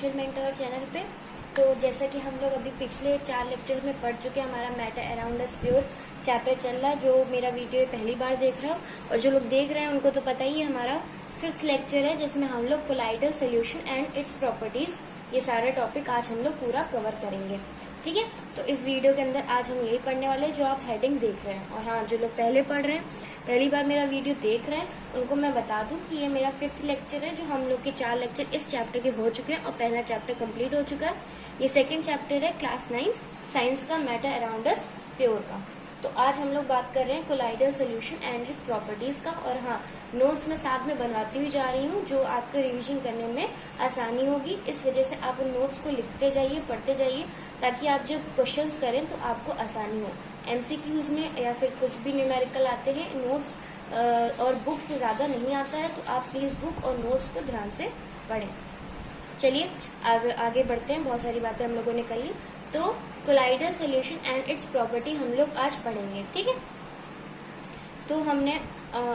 Welcome back to our channel पे। तो जैसा कि हम लोग अभी पिछले 4 लेक्चर में पढ़ चुके हैं, हमारा matter around us pure chapter चल रहा है। जो मेरा वीडियो पहली बार देख रहा हो और जो लोग देख रहे हैं उनको तो पता ही है, हमारा 5th लेक्चर है जिसमें हम लोग colloidal solution and its properties, ये सारे टॉपिक आज हम लोग पूरा कवर करेंगे। ठीक है, तो इस वीडियो के अंदर आज हम यही पढ़ने वाले हैं जो आप हेडिंग देख रहे हैं। और हाँ, जो लोग पहले पढ़ रहे हैं, पहली बार मेरा वीडियो देख रहे हैं, उनको मैं बता दूं कि ये मेरा 5th लेक्चर है। जो हम लोग के 4 लेक्चर इस चैप्टर के हो चुके हैं और पहला चैप्टर कंप्लीट हो चुका है। ये 2nd चैप्टर है क्लास 9th साइंस का, मैटर अराउंड अस प्योर का। तो आज हम लोग बात कर रहे हैं colloidal solution and its properties का। और हाँ, नोट्स में साथ में बनवाती हुई जा रही हूँ जो आपको रिवीजन करने में आसानी होगी। इस वजह से आप उन नोट्स को लिखते जाइए, पढ़ते जाइए, ताकि आप जब क्वेश्चंस करें तो आपको आसानी हो। एमसीक्यूज में या फिर कुछ भी न्यूमेरिकल आते हैं, नोट्स और बुक से ज्यादा नहीं आता है, तो आप प्लीज बुक और नोट्स को ध्यान से पढ़ें। चलिए आगे बढ़ते हैं। बहुत सारी बातें हम लोगों ने कर ली। तो colloidal solution and it's property हम लोग आज पढ़ेंगे। ठीक है, तो हमने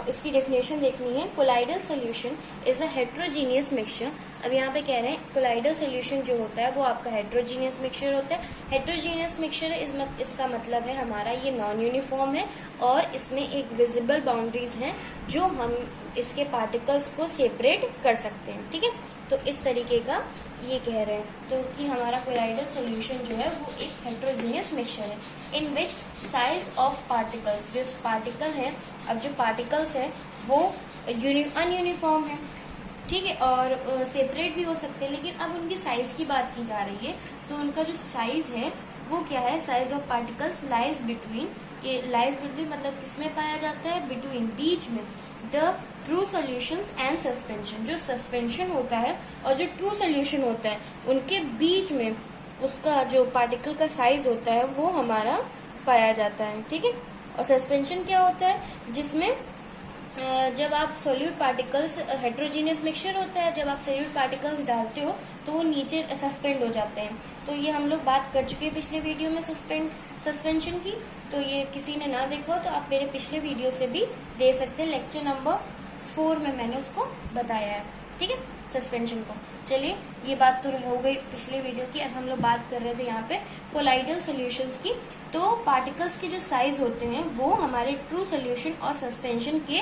इसकी डेफिनेशन देखनी है। Colloidal solution is a heterogeneous mixture. अब यहाँ पे कह रहे हैं कोलाइडल सोल्यूशन जो होता है वो आपका हेट्रोजीनियस मिक्सचर होता है। हेट्रोजीनियस मिक्सचर है, इसका मतलब है हमारा ये नॉन यूनिफॉर्म है और इसमें एक विजिबल बाउंड्रीज हैं जो हम इसके पार्टिकल्स को सेपरेट कर सकते हैं। ठीक है, तो इस तरीके का ये कह रहे हैं। तो कि हमारा कोलाइडल सोल्यूशन जो है वो एक हेट्रोजीनियस मिक्सचर है इन विच साइज ऑफ पार्टिकल्स, जो पार्टिकल है, अब जो पार्टिकल्स है वो अनयूनिफॉर्म है। ठीक है, और सेपरेट भी हो सकते हैं, लेकिन अब उनकी साइज की बात की जा रही है। तो उनका जो साइज है वो क्या है, size of particles lies between, lies between मतलब किसमें पाया जाता है, बिटवीन, बीच में, the true solutions and suspension, जो सस्पेंशन होता है और जो ट्रू सोल्यूशन होता है उनके बीच में उसका जो पार्टिकल का साइज होता है वो हमारा पाया जाता है। ठीक है, और सस्पेंशन क्या होता है, जिसमें जब आप सोल्यूट पार्टिकल्स, हेट्रोजीनियस मिक्सचर होता है, जब आप सोल्यूट पार्टिकल्स डालते हो तो वो नीचे सस्पेंड हो जाते हैं। तो ये हम लोग बात कर चुके हैं पिछले वीडियो में सस्पेंशन की। तो ये किसी ने ना देखा हो तो आप मेरे पिछले वीडियो से भी दे सकते हैं। लेक्चर नंबर 4 में मैंने उसको बताया है। ठीक है, सस्पेंशन को। चलिए, ये बात तो हो गई पिछले वीडियो की। अब हम लोग बात कर रहे थे यहाँ पे कोलाइडल सोल्यूशंस की। तो पार्टिकल्स के जो साइज होते हैं वो हमारे ट्रू सोल्यूशन और सस्पेंशन के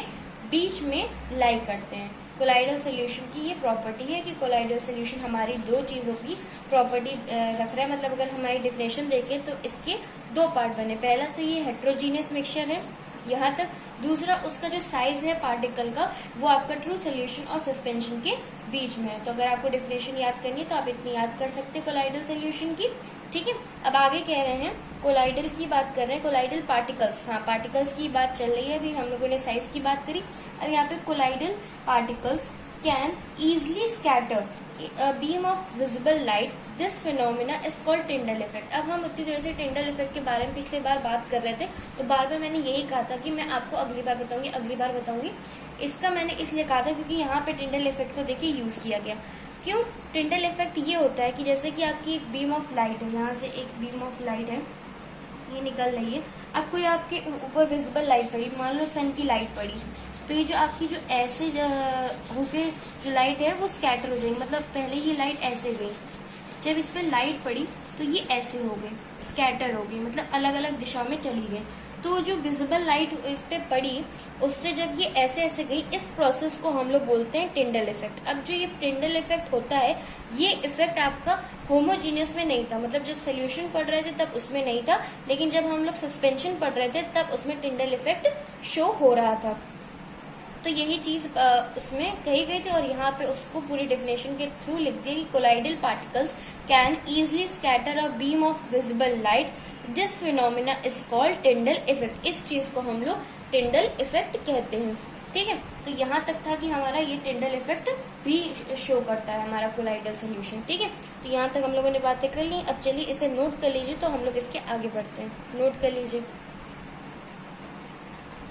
बीच में लाई करते हैं। कोलाइडल सोल्यूशन की ये प्रॉपर्टी है कि कोलाइडल सोल्यूशन हमारी 2 चीजों की प्रॉपर्टी रख रहा है। मतलब अगर हमारी डिफिनेशन देखें तो इसके 2 पार्ट बने। पहला तो ये हेट्रोजीनियस मिक्सचर है यहाँ तक। दूसरा, उसका जो साइज है पार्टिकल का वो आपका ट्रू सोल्यूशन और सस्पेंशन के बीच में है। तो अगर आपको डेफिनेशन याद करनी है तो आप इतनी याद कर सकते हैं कोलाइडल सोल्यूशन की। ठीक है, अब आगे कह रहे हैं, कोलाइडल की बात कर रहे हैं, कोलाइडल पार्टिकल्स। हाँ, पार्टिकल्स की बात चल रही है, अभी हम लोगों ने साइज की बात करी। अब यहाँ पे colloidal particles can easily scatter a beam of visible light. This phenomena is called Tyndall effect. अब हम उतनी देर से Tyndall effect के बारे में पिछली बार बात कर रहे थे, तो बार बार मैंने यही कहा था कि मैं आपको अगली बार बताऊंगी। इसका मैंने इसलिए कहा था क्योंकि यहाँ पे Tyndall effect को देखिए यूज किया गया। क्यों? Tyndall effect ये होता है कि जैसे कि आपकी एक बीम ऑफ लाइट है, यहाँ से एक बीम ऑफ लाइट है, ये निकल रही है, आपको ये आपके ऊपर विजिबल लाइट पड़ी, मान लो सन की लाइट पड़ी, तो ये जो आपकी जो ऐसे होके जो लाइट है वो स्कैटर हो जाएगी। मतलब पहले ये लाइट ऐसे गई, जब इस पे लाइट पड़ी तो ये ऐसे हो गई, स्कैटर हो गई, मतलब अलग अलग दिशा में चली गई। तो जो विजिबल लाइट इस पे पड़ी, उससे जब ये ऐसे ऐसे गई, इस प्रोसेस को हम लोग बोलते हैं टिंडल इफेक्ट। अब जो ये टिंडल इफेक्ट होता है, ये इफेक्ट आपका होमोजीनियस में नहीं था, मतलब जब सोल्यूशन पढ़ रहे थे तब उसमें नहीं था, लेकिन जब हम लोग सस्पेंशन पढ़ रहे थे तब उसमें टिंडल इफेक्ट शो हो रहा था। तो यही चीज उसमें कही गई थी और यहाँ पे उसको पूरी डेफिनेशन के थ्रू लिख दिया कि colloidal particles can easily scatter a beam of visible light. This phenomena is called Tyndall effect. इस चीज को हम लोग टिंडल इफेक्ट कहते हैं। ठीक है, तो यहाँ तक था कि हमारा ये टिंडल इफेक्ट भी शो करता है हमारा कोलाइडल सोल्यूशन। ठीक है, तो यहाँ तक हम लोगों ने बातें कर ली। अब चलिए इसे नोट कर लीजिए, तो हम लोग इसके आगे बढ़ते हैं। नोट कर लीजिए,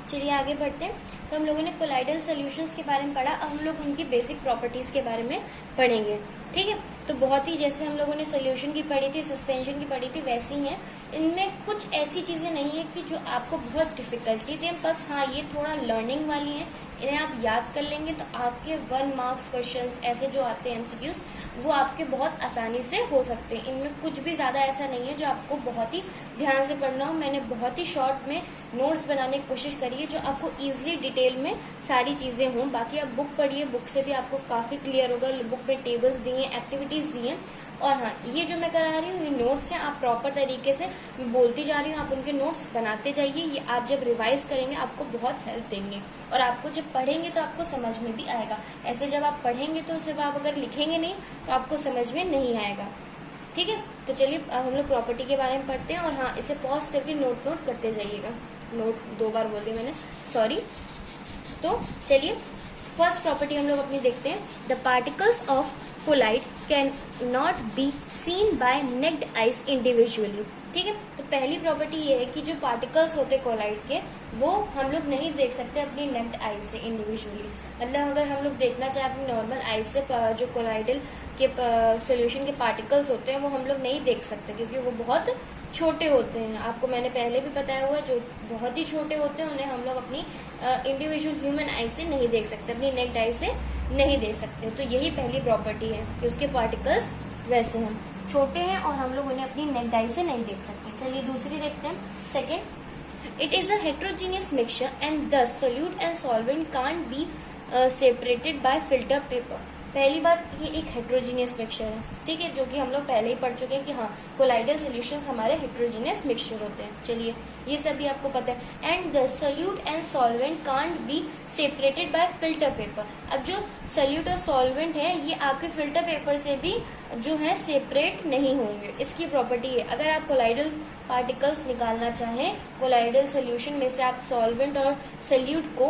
चलिए आगे बढ़ते हैं। तो हम लोगों ने कोलाइडल सॉल्यूशंस के बारे में पढ़ा। अब हम लोग उनकी बेसिक प्रॉपर्टीज के बारे में पढ़ेंगे, ठीक है। तो बहुत ही जैसे हम लोगों ने सोल्यूशन की पढ़ी थी, सस्पेंशन की पढ़ी थी, वैसी ही है। इनमें कुछ ऐसी चीजें नहीं है कि जो आपको बहुत डिफिकल्टी दें, बस हाँ ये थोड़ा लर्निंग वाली है। इन्हें आप याद कर लेंगे तो आपके 1 मार्क्स क्वेश्चंस ऐसे जो आते हैं एमसीक्यूज, वो आपके बहुत आसानी से हो सकते हैं। इनमें कुछ भी ज्यादा ऐसा नहीं है जो आपको बहुत ही ध्यान से पढ़ना हो। मैंने बहुत ही शॉर्ट में नोट्स बनाने की कोशिश करी है जो आपको इजीली डिटेल में सारी चीजें हों। बाकी आप बुक पढ़िए, बुक से भी आपको काफी क्लियर होगा। बुक में टेबल्स दिए, एक्टिविटीज दी हैं। और हाँ, ये जो मैं करा रही हूँ ये नोट्स हैं, आप प्रॉपर तरीके से बोलती जा रही हूँ, आप उनके नोट्स बनाते जाइए। ये आप जब रिवाइज करेंगे आपको बहुत हेल्प देंगे, और आपको जब पढ़ेंगे तो आपको समझ में भी आएगा। ऐसे जब आप पढ़ेंगे तो सिर्फ आप अगर लिखेंगे नहीं तो आपको समझ में नहीं आएगा, ठीक है। तो चलिए हम लोग प्रॉपर्टी के बारे में पढ़ते हैं। और हाँ, इसे पॉज करके नोट करते जाइएगा। नोट 2 बार बोल दी मैंने, सॉरी। तो चलिए फर्स्ट प्रॉपर्टी हम लोग अपनी देखते हैं। The particles of colloid can not be seen by naked eyes individually, ठीक है। तो पहली प्रॉपर्टी ये है कि जो पार्टिकल्स होते हैं कोलाइड के, वो हम लोग नहीं देख सकते अपनी नेक्ड आइज से इंडिविजुअली। मतलब अगर हम लोग देखना चाहें अपनी नॉर्मल आइज से जो कोलाइडल के सॉल्यूशन के पार्टिकल्स होते हैं वो हम लोग नहीं देख सकते, क्योंकि वो बहुत छोटे होते हैं। आपको मैंने पहले भी बताया हुआ है, जो बहुत ही छोटे होते हैं उन्हें हम लोग अपनी इंडिविजुअल ह्यूमन आई से नहीं देख सकते, अपनी नेक्ड आई से नहीं देख सकते। तो यही पहली प्रॉपर्टी है कि उसके पार्टिकल्स वैसे हैं, छोटे हैं, और हम लोग उन्हें अपनी नेक्ड आई से नहीं देख सकते। चलिए दूसरी देखते हैं। Second, it is a heterogeneous mixture and this solute and solvent can't be separated by filter paper. पहली बात, ये एक हेट्रोजीनियस मिक्सचर है, ठीक है, जो कि हम लोग पहले ही पढ़ चुके हैं कि हाँ कोलाइडल सॉल्यूशंस हमारे हेट्रोजीनियस मिक्सचर होते हैं। चलिए ये सब भी आपको पता है। And the solute and solvent can't be separated by filter paper. अब जो सोल्यूट और सॉल्वेंट है ये आपके फिल्टर पेपर से भी जो है सेपरेट नहीं होंगे। इसकी प्रॉपर्टी है, अगर आप कोलाइडल पार्टिकल्स निकालना चाहें, कोलाइडल सोल्यूशन में से आप सॉल्वेंट और सोल्यूट को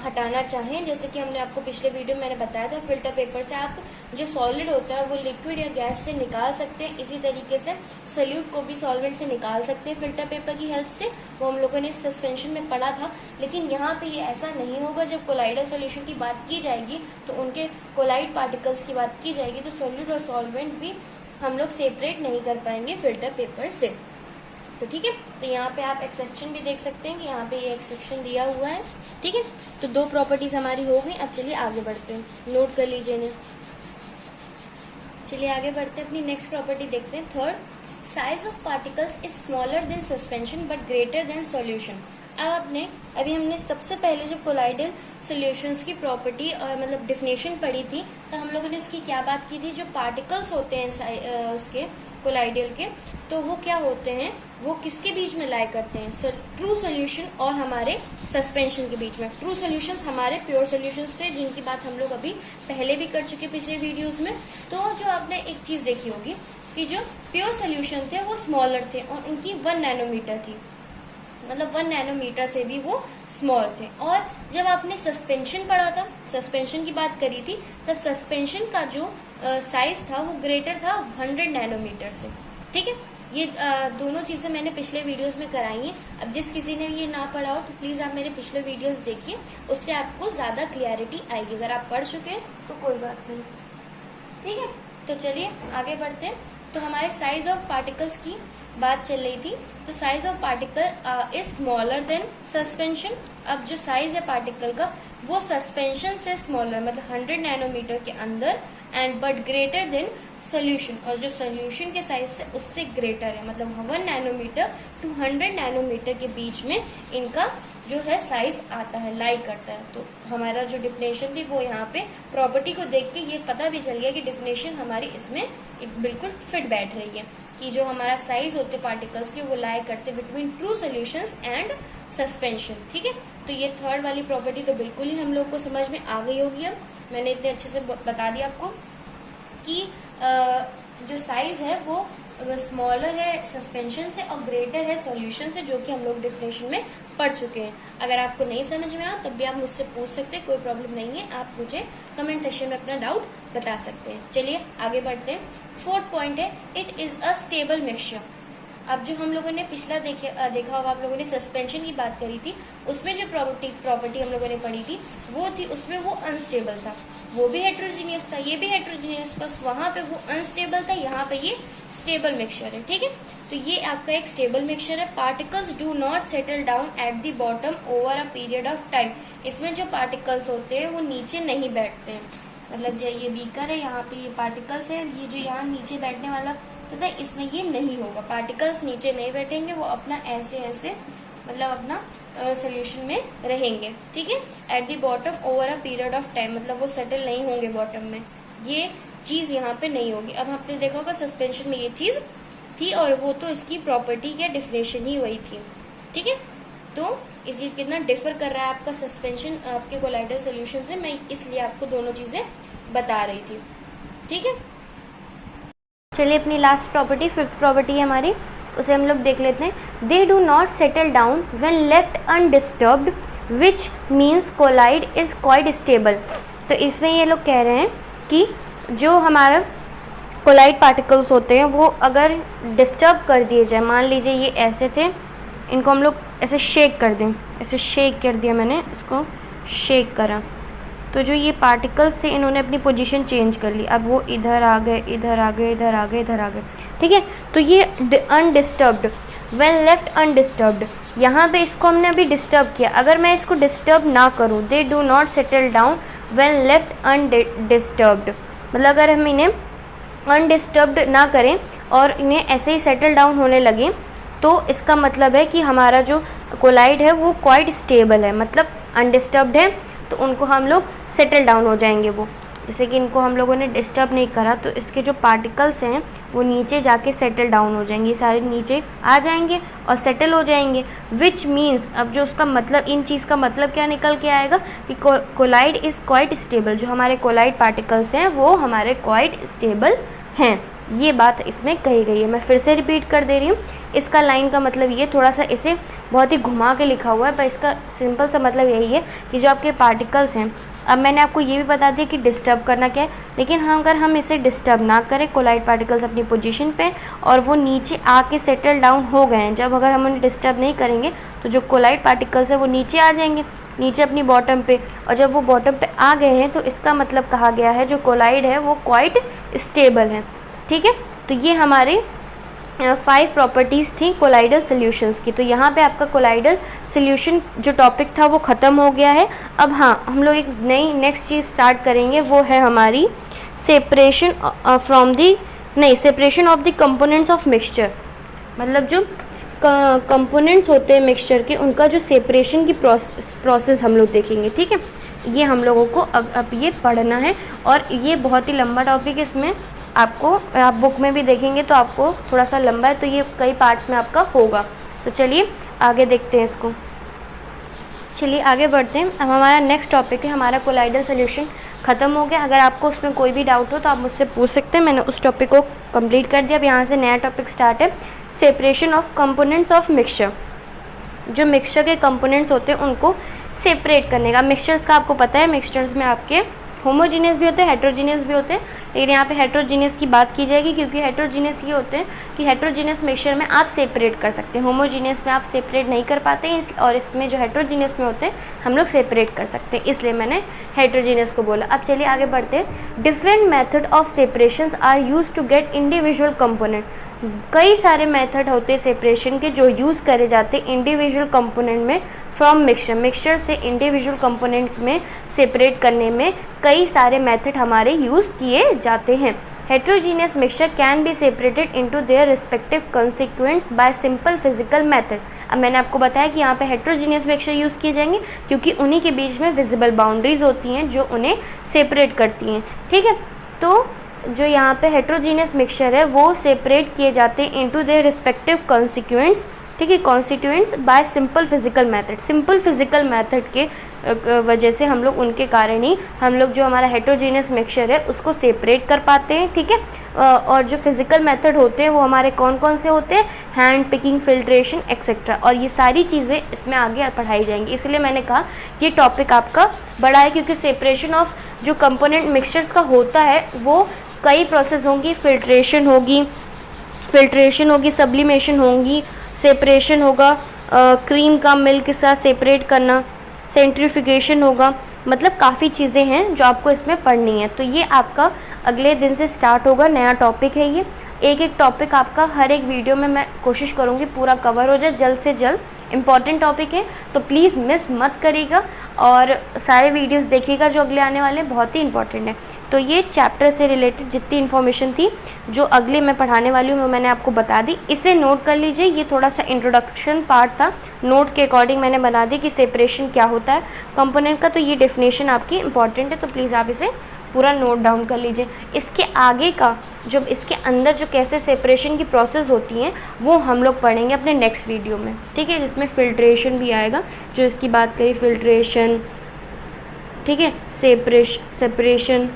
हटाना चाहें, जैसे कि हमने आपको पिछले वीडियो में मैंने बताया था, फिल्टर पेपर से आप जो सॉलिड होता है वो लिक्विड या गैस से निकाल सकते हैं। इसी तरीके से सोल्यूट को भी सॉल्वेंट से निकाल सकते हैं फिल्टर पेपर की हेल्प से। वो हम लोगों ने सस्पेंशन में पढ़ा था। लेकिन यहाँ पे ये ऐसा नहीं होगा। जब कोलाइडल सोल्यूशन की बात की जाएगी तो उनके कोलाइड पार्टिकल्स की बात की जाएगी तो सोल्यूट और सॉल्वेंट भी हम लोग सेपरेट नहीं कर पाएंगे फिल्टर पेपर से। तो ठीक है, तो यहाँ पे आप एक्सेप्शन भी देख सकते हैं कि यहाँ पे ये एक्सेप्शन दिया हुआ है, ठीक है। तो 2 प्रॉपर्टीज हमारी हो गई। अब चलिए आगे बढ़ते हैं, नोट कर लीजिए इन्हें। चलिए आगे बढ़ते हैं, अपनी नेक्स्ट प्रॉपर्टी देखते हैं। Third, size of particles is smaller than suspension but greater than solution. अब अभी हमने सबसे पहले जब कोलाइडल सॉल्यूशंस की प्रॉपर्टी और मतलब डिफिनेशन पढ़ी थी तो हम लोगों ने इसकी क्या बात की थी, जो पार्टिकल्स होते हैं उसके कोलाइडल के, तो वो क्या होते हैं, वो किसके बीच में लाई करते हैं, ट्रू सोल्यूशन और हमारे सस्पेंशन के बीच में। ट्रू सोल्यूशंस हमारे प्योर सोल्यूशंस थे, जिनकी बात हम लोग अभी पहले भी कर चुके पिछले वीडियोस में। तो जो आपने एक चीज देखी होगी कि जो प्योर सोल्यूशन थे वो स्मॉलर थे और उनकी 1 नैनोमीटर थी, मतलब 1 नैनोमीटर से भी वो स्मॉल थे। और जब आपने सस्पेंशन पढ़ा था, सस्पेंशन की बात करी थी, तब सस्पेंशन का जो साइज था वो ग्रेटर था 100 नैनोमीटर से, ठीक है। ये दोनों चीजें मैंने पिछले वीडियोस में कराई हैं। अब जिस किसी ने ये ना पढ़ा हो तो प्लीज आप मेरे पिछले वीडियोस देखिए, उससे आपको ज्यादा क्लियरिटी आएगी। अगर आप पढ़ चुके हैं तो कोई बात नहीं, ठीक है। तो चलिए आगे बढ़ते हैं। तो हमारे साइज ऑफ पार्टिकल्स की बात चल रही थी। तो size of particle is smaller than suspension. अब जो साइज है पार्टिकल का वो सस्पेंशन से स्मॉलर, मतलब 100 नैनोमीटर के अंदर, and but greater than solution, और जो सोल्यूशन के साइज से उससे ग्रेटर है, मतलब 1 नैनोमीटर टू 100 नैनोमीटर के बीच में इनका जो है साइज आता है, लाई करता है। तो हमारा जो डिफिनेशन थी वो यहाँ पे प्रॉपर्टी को देख के ये पता भी चल गया कि डिफिनेशन हमारी इसमें बिल्कुल फिट बैठ रही है, कि जो हमारा साइज होते पार्टिकल्स के वो लाई करते between true solutions and suspension, ठीक है। तो ये थर्ड वाली प्रॉपर्टी तो बिल्कुल ही हम लोग को समझ में आ गई होगी। अब मैंने इतने अच्छे से बता दिया आपको कि जो साइज है वो स्मॉलर है सस्पेंशन से और ग्रेटर है सॉल्यूशन से, जो कि हम लोग डिफिनेशन में पढ़ चुके हैं। अगर आपको नहीं समझ में आया तब भी आप मुझसे पूछ सकते हैं, कोई प्रॉब्लम नहीं है। आप मुझे कमेंट सेक्शन में अपना डाउट बता सकते हैं। चलिए आगे बढ़ते हैं। 4th पॉइंट है, it is a stable mixture. अब जो हम लोगों ने पिछला देखा होगा, आप लोगों ने सस्पेंशन की बात करी थी, उसमें जो प्रॉपर्टी हम लोगों ने पढ़ी थी वो थी, उसमें वो अनस्टेबल था, वो भी हेट्रोजीनियस था, ये भी हेट्रोजीनियस, बस वहां पे वो अनस्टेबल था, यहाँ पे ये स्टेबल मिक्सचर है। ठीक है, तो ये आपका एक स्टेबल मिक्सचर है। Particles do not settle down at the bottom over a period of time. इसमें जो पार्टिकल्स होते हैं वो नीचे नहीं बैठते हैं, मतलब जो ये बीकर है, यहाँ पे ये पार्टिकल्स है, ये जो यहाँ नीचे बैठने वाला तो इसमें ये नहीं होगा, पार्टिकल्स नीचे नहीं बैठेंगे, वो अपना ऐसे ऐसे मतलब अपना सोल्यूशन में रहेंगे। ठीक है, at the bottom over a period of time, मतलब वो सेटल नहीं होंगे बॉटम में, ये चीज यहाँ पे नहीं होगी। अब आपने देखा होगा सस्पेंशन में ये चीज थी, और वो तो इसकी प्रॉपर्टी या डिफिनेशन ही वही थी। ठीक है, तो इसी कितना डिफर कर रहा है आपका सस्पेंशन आपके कोलाइडल सोल्यूशन से, मैं इसलिए आपको दोनों चीजें बता रही थी। ठीक है, चलिए अपनी लास्ट प्रॉपर्टी, फिफ्थ प्रॉपर्टी है हमारी, उसे हम लोग देख लेते हैं। They do not settle down when left undisturbed which means colloid is quite stable. तो इसमें ये लोग कह रहे हैं कि जो हमारा कोलाइड पार्टिकल्स होते हैं वो अगर डिस्टर्ब कर दिए जाए, मान लीजिए ये ऐसे थे, इनको हम लोग ऐसे शेक कर दें, ऐसे शेक कर दिया, मैंने इसको शेक करा, तो जो ये पार्टिकल्स थे इन्होंने अपनी पोजीशन चेंज कर ली, अब वो इधर आ गए, इधर आ गए, इधर आ गए, इधर आ गए। ठीक है, तो ये अनडिस्टर्ब्ड, व्हेन लेफ्ट अनडिस्टर्ब्ड, यहाँ पे इसको हमने अभी डिस्टर्ब किया, अगर मैं इसको डिस्टर्ब ना करूँ, दे do not settle down when left undisturbed, मतलब अगर हम इन्हें अनडिस्टर्ब्ड ना करें और इन्हें ऐसे ही सेटल डाउन होने लगे, तो इसका मतलब है कि हमारा जो कोलाइड है वो क्वाइट स्टेबल है, मतलब अनडिस्टर्ब्ड है, तो उनको हम लोग सेटल डाउन हो जाएंगे। वो जैसे कि इनको हम लोगों ने डिस्टर्ब नहीं करा, तो इसके जो पार्टिकल्स हैं वो नीचे जाके सेटल डाउन हो जाएंगे, सारे नीचे आ जाएंगे और सेटल हो जाएंगे। विच मीन्स, अब जो उसका मतलब, इन चीज़ का मतलब क्या निकल के आएगा कि कोलाइड इज़ क्वाइट स्टेबल, जो हमारे कोलाइड पार्टिकल्स हैं वो हमारे क्वाइट स्टेबल हैं, ये बात इसमें कही गई है। मैं फिर से रिपीट कर दे रही हूँ, इसका लाइन का मतलब ये, थोड़ा सा इसे बहुत ही घुमा के लिखा हुआ है, पर इसका सिंपल सा मतलब यही है कि जो आपके पार्टिकल्स हैं, अब मैंने आपको ये भी बता दिया कि डिस्टर्ब करना क्या है, लेकिन हाँ अगर हम इसे डिस्टर्ब ना करें, कोलाइड पार्टिकल्स अपनी पोजीशन पे और वो नीचे आके सेटल डाउन हो गए हैं, जब अगर हम उन्हें डिस्टर्ब नहीं करेंगे तो जो कोलाइड पार्टिकल्स है वो नीचे आ जाएंगे, नीचे अपनी बॉटम पे, और जब वो बॉटम पे आ गए हैं तो इसका मतलब कहा गया है जो कोलाइड है वो क्वाइट स्टेबल है। ठीक है, तो ये हमारे 5 प्रॉपर्टीज़ थी कोलाइडल सॉल्यूशंस की। तो यहाँ पे आपका कोलाइडल सॉल्यूशन जो टॉपिक था वो ख़त्म हो गया है। अब हाँ, हम लोग एक नई नेक्स्ट चीज़ स्टार्ट करेंगे, वो है हमारी separation separation of the components of mixture, मतलब जो कंपोनेंट्स होते हैं मिक्सचर के, उनका जो सेपरेशन की प्रोसेस हम लोग देखेंगे। ठीक है, ये हम लोगों को अब ये पढ़ना है, और ये बहुत ही लंबा टॉपिक, इसमें आपको, आप बुक में भी देखेंगे तो आपको थोड़ा सा लंबा है, तो ये कई पार्ट्स में आपका होगा। तो चलिए आगे देखते हैं इसको, चलिए आगे बढ़ते हैं। अब हमारा नेक्स्ट टॉपिक है, हमारा कोलाइडल सॉल्यूशन ख़त्म हो गया। अगर आपको उसमें कोई भी डाउट हो तो आप मुझसे पूछ सकते हैं, मैंने उस टॉपिक को कंप्लीट कर दिया। अब यहाँ से नया टॉपिक स्टार्ट है, separation of components of mixture. जो मिक्सचर के कंपोनेंट्स होते हैं उनको सेपरेट करने का। मिक्सचर्स का आपको पता है, मिक्सचर्स में आपके होमोजीनियस भी होते हैं, हेट्रोजीनियस भी होते हैं, लेकिन यहाँ पे हेट्रोजीनियस की बात की जाएगी, क्योंकि हेट्रोजीनियस ये होते हैं कि हेट्रोजीनियस मिक्सचर में आप सेपरेट कर सकते हैं, होमोजीनियस में आप सेपरेट नहीं कर पाते हैं, और इसमें जो हेट्रोजीनियस में होते हैं हम लोग सेपरेट कर सकते हैं, इसलिए मैंने हेट्रोजीनियस को बोला। अब चलिए आगे बढ़ते हैं। Different method of separations are use to get individual component. कई सारे मेथड होते हैं सेपरेशन के जो यूज़ करे जाते हैं इंडिविजुअल कंपोनेंट में फ्रॉम मिक्सचर। मिक्सचर से इंडिविजुअल कंपोनेंट में सेपरेट करने में कई सारे मेथड हमारे यूज़ किए जाते हैं। Heterogeneous mixture can be separated into their respective consequents by simple physical method. अब मैंने आपको बताया कि यहाँ पे हेट्रोजीनियस मिक्सचर यूज़ किए जाएंगे क्योंकि उन्हीं के बीच में विजिबल बाउंड्रीज होती हैं जो उन्हें सेपरेट करती हैं। ठीक है, तो जो यहाँ पे हेट्रोजीनियस मिक्सचर है वो सेपरेट किए जाते हैं इनटू देयर रिस्पेक्टिव कॉन्स्टिट्यूएंट्स। ठीक है, constituents bye simple physical method. Simple physical method के वजह से हम लोग, उनके कारण ही हम लोग जो हमारा हेट्रोजीनियस मिक्सचर है उसको सेपरेट कर पाते हैं। ठीक है, और जो फिजिकल मेथड होते हैं वो हमारे कौन कौन से होते हैं, हैंड पिकिंग, फिल्ट्रेशन एक्सेट्रा, और ये सारी चीज़ें इसमें आगे पढ़ाई जाएंगी। इसलिए मैंने कहा ये टॉपिक आपका बड़ा है, क्योंकि सेपरेशन ऑफ जो कंपोनेंट मिक्सचर्स का होता है वो कई प्रोसेस होंगी, फिल्ट्रेशन होगी, फिल्ट्रेशन होगी, सब्लिमेशन होंगी, सेपरेशन होगा, क्रीम का मिल्क के साथ सेपरेट करना, सेंट्रीफ्यूगेशन होगा, मतलब काफ़ी चीज़ें हैं जो आपको इसमें पढ़नी है। तो ये आपका अगले दिन से स्टार्ट होगा, नया टॉपिक है ये। एक एक टॉपिक आपका हर एक वीडियो में मैं कोशिश करूँगी पूरा कवर हो जाए जल्द से जल्द। इम्पॉर्टेंट टॉपिक है तो प्लीज़ मिस मत करिएगा और सारे वीडियोस देखिएगा जो अगले आने वाले हैं, बहुत ही इंपॉर्टेंट है। तो ये चैप्टर से रिलेटेड जितनी इन्फॉर्मेशन थी जो अगले मैं पढ़ाने वाली हूँ वो मैंने आपको बता दी। इसे नोट कर लीजिए, ये थोड़ा सा इंट्रोडक्शन पार्ट था, नोट के अकॉर्डिंग मैंने बना दी कि सेपरेशन क्या होता है कंपोनेंट का। तो ये डेफिनेशन आपकी इंपॉर्टेंट है, तो प्लीज़ आप इसे पूरा नोट डाउन कर लीजिए। इसके आगे का जब इसके अंदर जो कैसे सेपरेशन की प्रोसेस होती हैं वो हम लोग पढ़ेंगे अपने नेक्स्ट वीडियो में, ठीक है, जिसमें फिल्ट्रेशन भी आएगा, जो इसकी बात करी फिल्ट्रेशन, ठीक है, सेपरेशन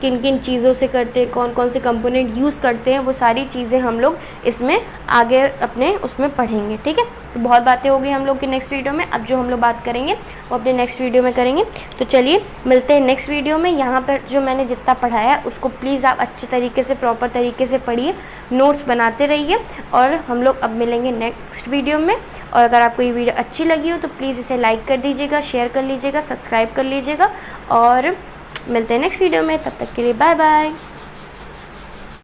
किन किन चीज़ों से करते हैं, कौन कौन से कंपोनेंट यूज़ करते हैं, वो सारी चीज़ें हम लोग इसमें आगे अपने उसमें पढ़ेंगे, ठीक है। तो बहुत बातें हो गई हम लोग की नेक्स्ट वीडियो में, अब जो हम लोग बात करेंगे वो अपने नेक्स्ट वीडियो में करेंगे। तो चलिए मिलते हैं नेक्स्ट वीडियो में। यहाँ पर जो मैंने जितना पढ़ाया उसको प्लीज़ आप अच्छे तरीके से प्रॉपर तरीके से पढ़िए, नोट्स बनाते रहिए और हम लोग अब मिलेंगे नेक्स्ट वीडियो में। और अगर आपको ये वीडियो अच्छी लगी हो तो प्लीज़ इसे लाइक कर दीजिएगा, शेयर कर लीजिएगा, सब्सक्राइब कर लीजिएगा और मिलते हैं नेक्स्ट वीडियो में। तब तक के लिए बाय बाय।